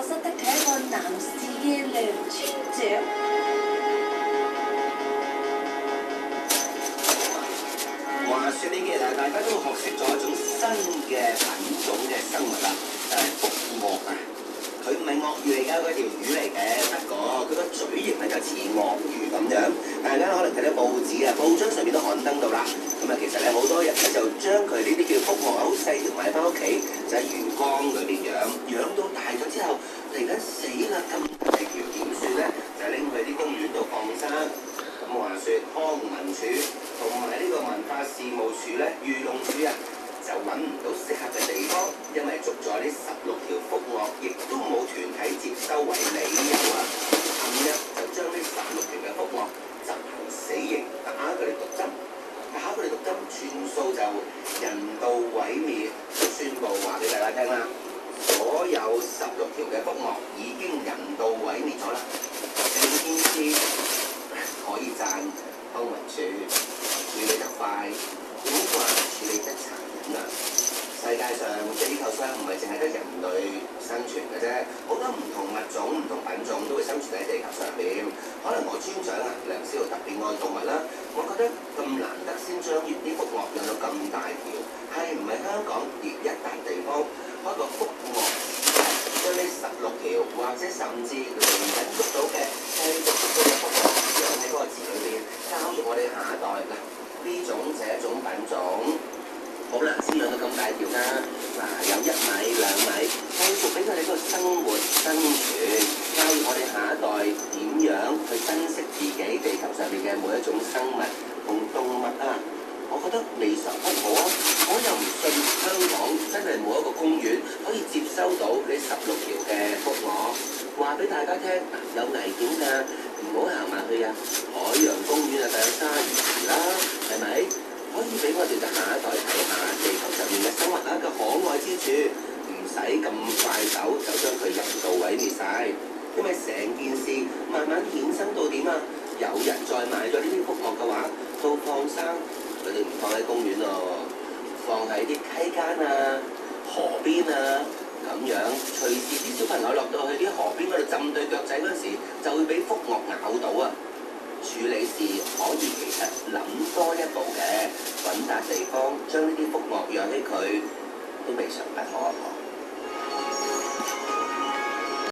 覺得佢係一個男士嘅良村長。話說呢幾日大家都學識咗一種新嘅品種嘅生物啦，就係福鱷啊！佢唔係鱷魚嚟㗎，佢係條魚嚟嘅，不過佢個嘴型咧就似鱷魚咁樣。大家可能睇到報紙啊、報章上面都刊登到啦。咁啊，其實咧好多人咧就將佢呢啲叫福鱷好細條買翻屋企，就喺魚缸裏邊養到大咗之後，突然間死啦！咁大條點算咧？就拎去啲公園度放生。咁話說康文署同埋呢個文化事務署咧，漁農署啊，就揾唔到適合嘅地方，因為捉咗呢16條福鱷，亦都冇團體接收為理由啊。近日就將呢16條嘅福鱷執行死刑，打佢哋毒針，全數就人道毀滅。宣佈話俾大家聽啦，所有16條嘅福鱷已經人道毀滅咗啦。成件事可以讚康文署處理得快，古怪處理得殘忍啊！世界上地球上唔係淨係得人類生存嘅啫，好多唔同物種、唔同品種都會生存喺地球上邊。可能我村長啊梁思浩特別愛動物啦，我覺得咁難得先將呢啲福鱷養到咁大條，係唔係香港列一笪地方開個福鱷？將呢16條或者甚至嚟緊捉到嘅繼續捉到嘅福鱷養喺嗰個池裏邊，教育我哋下一代嗱，呢種這種品種好難先養到咁大條㗎。嗱，有1米2米，繼續俾佢哋嗰個生活生存，教育我哋下一代點樣去珍惜自己地球上面嘅每一種生物同動物啊！我覺得未嘗不可啊！我又唔信香港真係冇一個公園可以接收到呢16條嘅福鱷。話俾大家聽，有危險㗎，唔好行埋去啊！海洋公園啊，就有鯊魚池啦，係咪？可以俾我哋嘅下一代睇下地球上面嘅生物嘅可愛之處，唔使咁快手就將佢人道毀滅晒。因為成件事慢慢衍生到點啊？有人再買咗呢啲福鱷嘅話，到放生佢哋唔放喺公園咯，放喺啲溪間啊、河邊啊咁樣，隨時啲小朋友落到去啲河邊嗰度浸對腳仔嗰陣時，就會俾福鱷咬到啊！處理事可以其實諗多一步嘅，揾笪地方將呢啲福鱷養起佢，都未嘗不可。